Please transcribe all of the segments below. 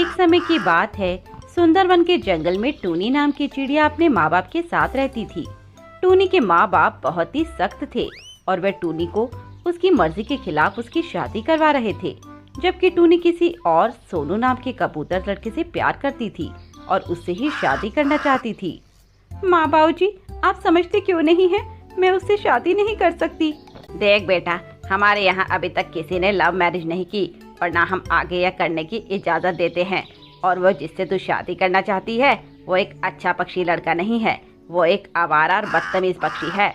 एक समय की बात है, सुंदरवन के जंगल में टूनी नाम की चिड़िया अपने माँ बाप के साथ रहती थी। टूनी के माँ बाप बहुत ही सख्त थे और वह टूनी को उसकी मर्जी के खिलाफ उसकी शादी करवा रहे थे, जबकि टूनी किसी और सोनू नाम के कबूतर लड़के से प्यार करती थी और उससे ही शादी करना चाहती थी। माँ बाबूजी, आप समझते क्यों नहीं हैं? मैं उससे शादी नहीं कर सकती। देख बेटा, हमारे यहाँ अभी तक किसी ने लव मैरिज नहीं की और ना हम आगे यह करने की इजाज़त देते हैं। और वो जिससे तू शादी करना चाहती है वो एक अच्छा पक्षी लड़का नहीं है, वो एक आवारा और बदतमीज पक्षी है।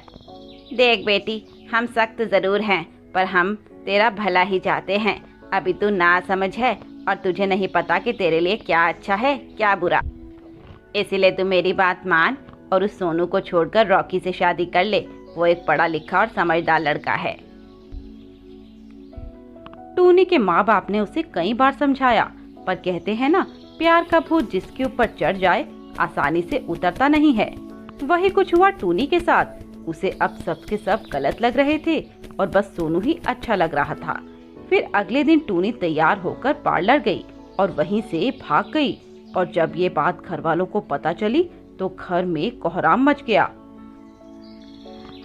देख बेटी, हम सख्त ज़रूर हैं पर हम तेरा भला ही चाहते हैं। अभी तू ना समझ है और तुझे नहीं पता कि तेरे लिए क्या अच्छा है क्या बुरा। इसीलिए तू मेरी बात मान और उस सोनू को छोड़कर रॉकी से शादी कर ले। वो एक पढ़ा लिखा और समझदार लड़का है। टूनी के माँ बाप ने उसे कई बार समझाया, पर कहते हैं ना, प्यार का भूत जिसके ऊपर चढ़ जाए आसानी से उतरता नहीं है। वही कुछ हुआ टूनी के साथ। उसे अब सब के सब गलत लग रहे थे और बस सोनू ही अच्छा लग रहा था। फिर अगले दिन टूनी तैयार होकर पार्लर गई और वहीं से भाग गई। और जब ये बात घर वालों को पता चली तो घर में कोहराम मच गया।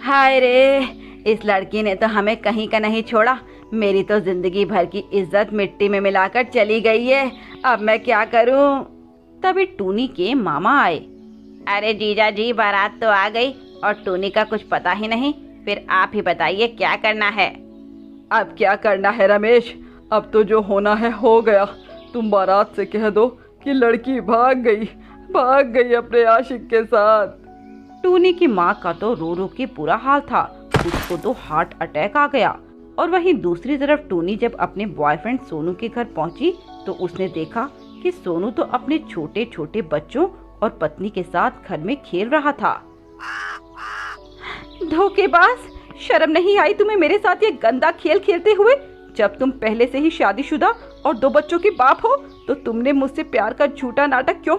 हाय रे, इस लड़की ने तो हमें कहीं का नहीं छोड़ा। मेरी तो जिंदगी भर की इज्जत मिट्टी में मिलाकर चली गई है। अब मैं क्या करूं? तभी टूनी के मामा आए। अरे जीजा जी, बारात तो आ गई और टूनी का कुछ पता ही नहीं। फिर आप ही बताइए क्या करना है। अब क्या करना है रमेश? अब तो जो होना है हो गया। तुम बारात से कह दो कि लड़की भाग गई अपने आशिक के साथ। टूनी की माँ का तो रो रो के बुरा हाल था। उसको तो हार्ट अटैक आ गया। और वहीं दूसरी तरफ टूनी जब अपने बॉयफ्रेंड सोनू के घर पहुंची तो उसने देखा कि सोनू तो अपने छोटे छोटे बच्चों और पत्नी के साथ घर में खेल रहा था। धोखेबाज, शर्म नहीं आई तुम्हें मेरे साथ ये गंदा खेल खेलते हुए? जब तुम पहले से ही शादीशुदा और 2 बच्चों के बाप हो तो तुमने मुझसे प्यार का झूठा नाटक क्यों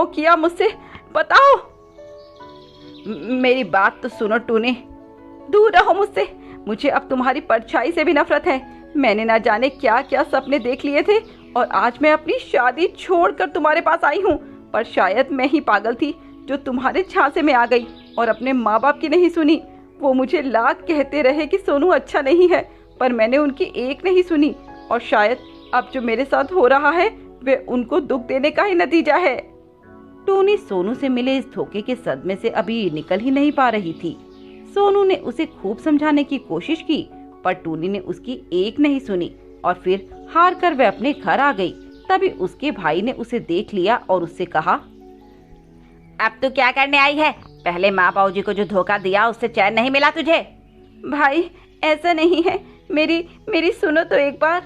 किया मुझसे? बताओ। मेरी बात तो सुनो टूनी, दूर रहो मुझसे। मुझे अब तुम्हारी परछाई से भी नफरत है। मैंने ना जाने क्या क्या सपने देख लिए थे और आज मैं अपनी शादी छोड़कर तुम्हारे पास आई हूँ। पर शायद मैं ही पागल थी जो तुम्हारे झांसे में आ गई और अपने माँ बाप की नहीं सुनी। वो मुझे लाख कहते रहे कि सोनू अच्छा नहीं है, पर मैंने उनकी एक नहीं सुनी। और शायद अब जो मेरे साथ हो रहा है वे उनको दुख देने का ही नतीजा है। टूनी सोनू से मिले इस धोखे के सदमे से अभी निकल ही नहीं पा रही थी। सोनू ने उसे खूब समझाने की कोशिश की पर टूनी ने उसकी एक नहीं सुनी और फिर हार कर वह अपने घर आ गई। तभी उसके भाई ने उसे देख लिया और उससे कहा, अब तू क्या करने आई है? पहले माँ बाबूजी को जो धोखा दिया उससे चैन नहीं मिला तुझे? भाई ऐसा नहीं है, मेरी सुनो तो एक बार।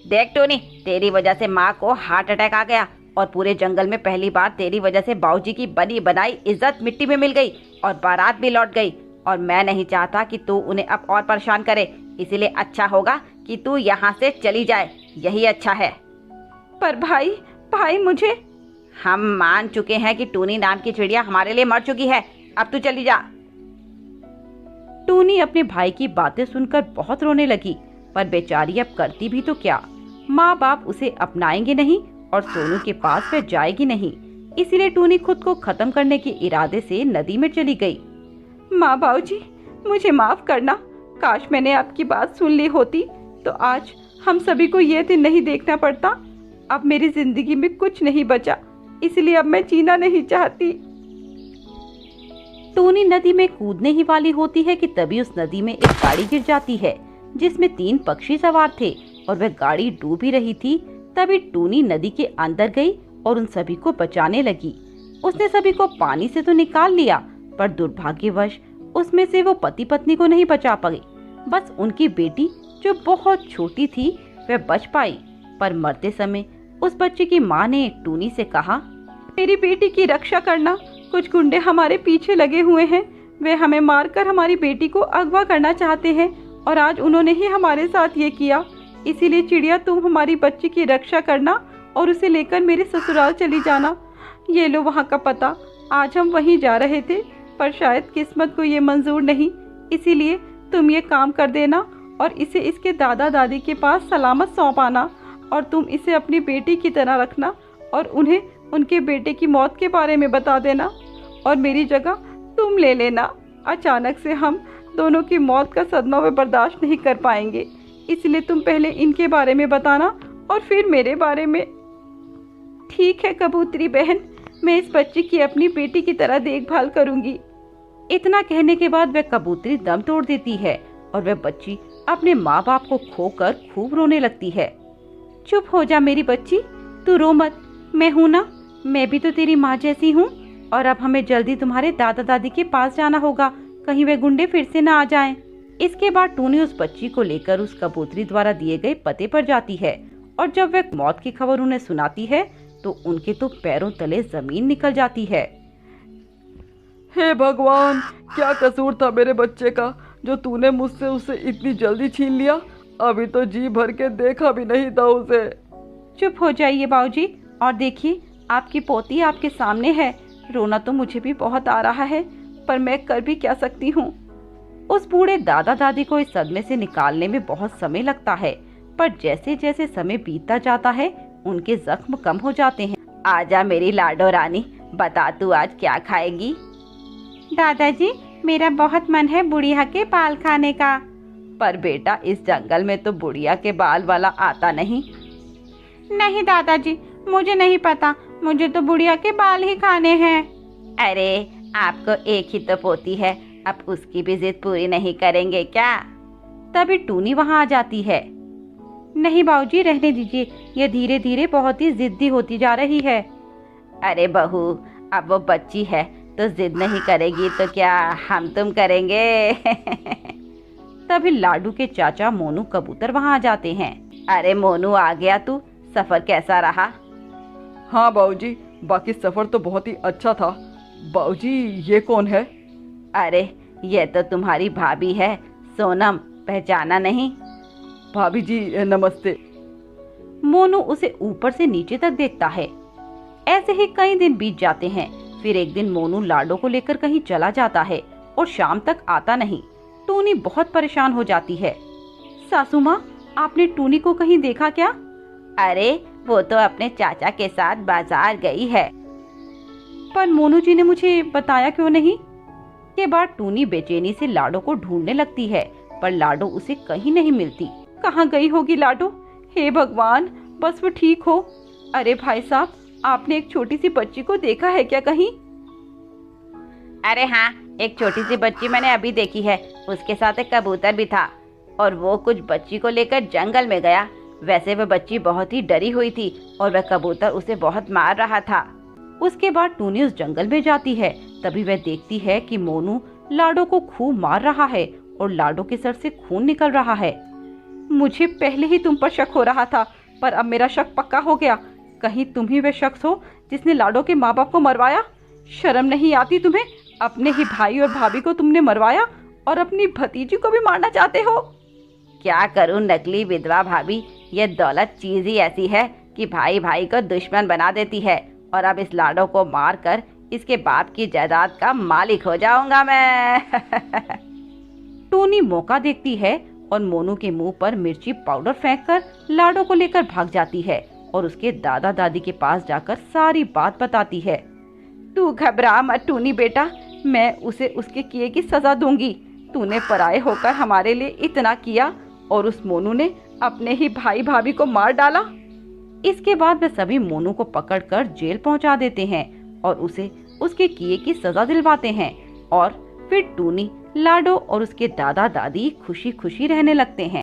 देख टूनी, तेरी वजह से माँ को हार्ट अटैक आ गया और पूरे जंगल में पहली बार तेरी वजह से बाबूजी की बनी बनाई इज्जत मिट्टी में मिल गई और बारात भी लौट गई। और मैं नहीं चाहता कि तू उन्हें अब और परेशान करे, इसीलिए अच्छा होगा कि तू यहाँ से चली जाए, यही अच्छा है। पर भाई मुझे, हम मान चुके हैं कि टूनी नाम की चिड़िया हमारे लिए मर चुकी है। अब तू चली जा। टूनी अपने भाई की बातें सुनकर बहुत रोने लगी, पर बेचारी अब करती भी तो क्या। माँ बाप उसे अपनाएंगे नहीं और सोनू के पास वह जाएगी नहीं। इसीलिए टूनी खुद को खत्म करने के इरादे से नदी में चली गई। माँ बाबूजी, मुझे माफ करना। काश मैंने आपकी बात सुन ली होती तो आज हम सभी को ये दिन नहीं देखना पड़ता। अब मेरी जिंदगी में कुछ नहीं बचा, इसलिए अब मैं जीना नहीं चाहती। टूनी नदी में कूदने ही वाली होती है कि तभी उस नदी में एक गाड़ी गिर जाती है जिसमें 3 पक्षी सवार थे और वह गाड़ी डूब ही रही थी। तभी टूनी नदी के अंदर गई और उन सभी को बचाने लगी। उसने सभी को पानी से तो निकाल लिया, पर दुर्भाग्यवश उसमें से वो पति पत्नी को नहीं बचा पाई। बस उनकी बेटी जो बहुत छोटी थी वह बच पाई। पर मरते समय उस बच्चे की माँ ने टूनी से कहा, मेरी बेटी की रक्षा करना। कुछ गुंडे हमारे पीछे लगे हुए हैं। वे हमें मारकर हमारी बेटी को अगवा करना चाहते हैं और आज उन्होंने ही हमारे साथ ये किया। इसीलिए चिड़िया, तुम हमारी बच्ची की रक्षा करना और उसे लेकर मेरे ससुराल चली जाना। ये लो वहाँ का पता। आज हम वहीं जा रहे थे पर शायद किस्मत को ये मंजूर नहीं, इसीलिए तुम ये काम कर देना और इसे इसके दादा दादी के पास सलामत सौंप आना और तुम इसे अपनी बेटी की तरह रखना और उन्हें उनके बेटे की मौत के बारे में बता देना और मेरी जगह तुम ले लेना। अचानक से हम दोनों की मौत का सदमा वे बर्दाश्त नहीं कर पाएंगे, इसलिए तुम पहले इनके बारे में बताना और फिर मेरे बारे में। ठीक है कबूतरी बहन, मैं इस बच्ची की अपनी बेटी की तरह देखभाल करूंगी। इतना कहने के बाद वह कबूतरी दम तोड़ देती है और वह बच्ची अपने माँ बाप को खोकर खूब रोने लगती है। चुप हो जा मेरी बच्ची, तू रो मत, मैं हूं ना, मैं भी तो तेरी माँ जैसी हूँ। और अब हमें जल्दी तुम्हारे दादा दादी के पास जाना होगा, कहीं वे गुंडे फिर से ना आ जाएं। इसके बाद टूनी उस बच्ची को लेकर उस कबूतरी द्वारा दिए गए पते पर जाती है और जब वह मौत की खबर उन्हें सुनाती है तो उनके तो पैरों तले जमीन निकल जाती है। हे भगवान, क्या कसूर था मेरे बच्चे का जो तूने मुझसे उसे इतनी जल्दी छीन लिया। अभी तो जी भर के देखा भी नहीं था उसे। चुप हो जाइए बाबूजी और देखिए आपकी पोती आपके सामने है। रोना तो मुझे भी बहुत आ रहा है, पर मैं कर भी क्या सकती हूँ। उस बूढ़े दादा दादी को इस सदमे से निकालने में बहुत समय लगता है, पर जैसे जैसे समय बीतता जाता है उनके जख्म कम हो जाते हैं। आजा मेरी लाडो रानी, बता तू आज क्या खाएगी। दादाजी, मेरा बहुत मन है बुढ़िया के बाल खाने का। पर बेटा, इस जंगल में तो बुढ़िया के बाल वाला आता नहीं। नहीं दादाजी, मुझे नहीं पता, मुझे तो बुढ़िया के बाल ही खाने हैं। अरे आपको एक ही तो पोती है, अब उसकी भी जिद पूरी नहीं करेंगे क्या। तभी टूनी वहाँ आ जाती है। नहीं बाबूजी, रहने दीजिए, यह धीरे धीरे बहुत ही जिद्दी होती जा रही है। अरे बहू, अब वो बच्ची है तो जिद नहीं करेगी तो क्या हम तुम करेंगे। तभी लाडू के चाचा मोनू कबूतर वहाँ आ जाते हैं। अरे मोनू, आ गया तू, सफर कैसा रहा। हाँ बाबूजी, बाकी सफर तो बहुत ही अच्छा था। बाबूजी, ये कौन है। अरे ये तो तुम्हारी भाभी है सोनम, पहचाना नहीं। भाभी जी नमस्ते। मोनू उसे ऊपर से नीचे तक देखता है। ऐसे ही कई दिन बीत जाते हैं। फिर एक दिन मोनू लाडो को लेकर कहीं चला जाता है और शाम तक आता नहीं। टूनी बहुत परेशान हो जाती है। सासू माँ, आपने टूनी को कहीं देखा क्या। अरे वो तो अपने चाचा के साथ बाजार गई है। पर मोनू जी ने मुझे बताया क्यों नहीं। के बाद टूनी बेचैनी से लाडो को ढूंढने लगती है, पर लाडो उसे कहीं नहीं मिलती। कहाँ गई होगी लाडो। हे भगवान, बस वो ठीक हो। अरे भाई साहब, आपने एक छोटी सी बच्ची को देखा है क्या कहीं। अरे हाँ, एक छोटी सी बच्ची मैंने अभी देखी है, उसके साथ एक कबूतर भी था और वो कुछ बच्ची को लेकर जंगल में गया। वैसे वह बच्ची बहुत ही डरी हुई थी और वह कबूतर उसे बहुत मार रहा था। उसके बाद टूनी उस जंगल में जाती है। तभी वह देखती है कि मोनू लाडो को खूब मार रहा है और लाडो के सर से खून निकल रहा है। मुझे पहले ही तुम पर शक हो रहा था, पर अब मेरा शक पक्का हो गया। कहीं तुम ही वह शख्स हो जिसने लाडो के माँ बाप को मरवाया। शर्म नहीं आती तुम्हें। अपने ही भाई और भाभी को तुमने मरवाया और अपनी भतीजी को भी मारना चाहते हो। क्या करूं नकली विधवा भाभी, ये दौलत चीज ही ऐसी है कि भाई भाई को दुश्मन बना देती है। और अब इस लाडो को मार कर इसके बाप की जायदाद का मालिक हो जाऊंगा मैं। टूनी मौका देखती है और मोनू के मुंह पर मिर्ची पाउडर फेंककर लाडो को लेकर भाग जाती है और उसके दादा दादी के पास जाकर सारी बात बताती है। तू घबरा मत टूनी बेटा, मैं उसे उसके किए की सजा दूंगी। तूने पराये होकर हमारे लिए इतना किया और उस मोनू ने अपने ही भाई भाभी को मार डाला। इसके बाद वे सभी मोनू को पकड़कर जेल पहुंचा देते हैं और उसे उसके किए की सजा दिलवाते हैं। और फिर टूनी, लाडो और उसके दादा दादी खुशी खुशी रहने लगते हैं।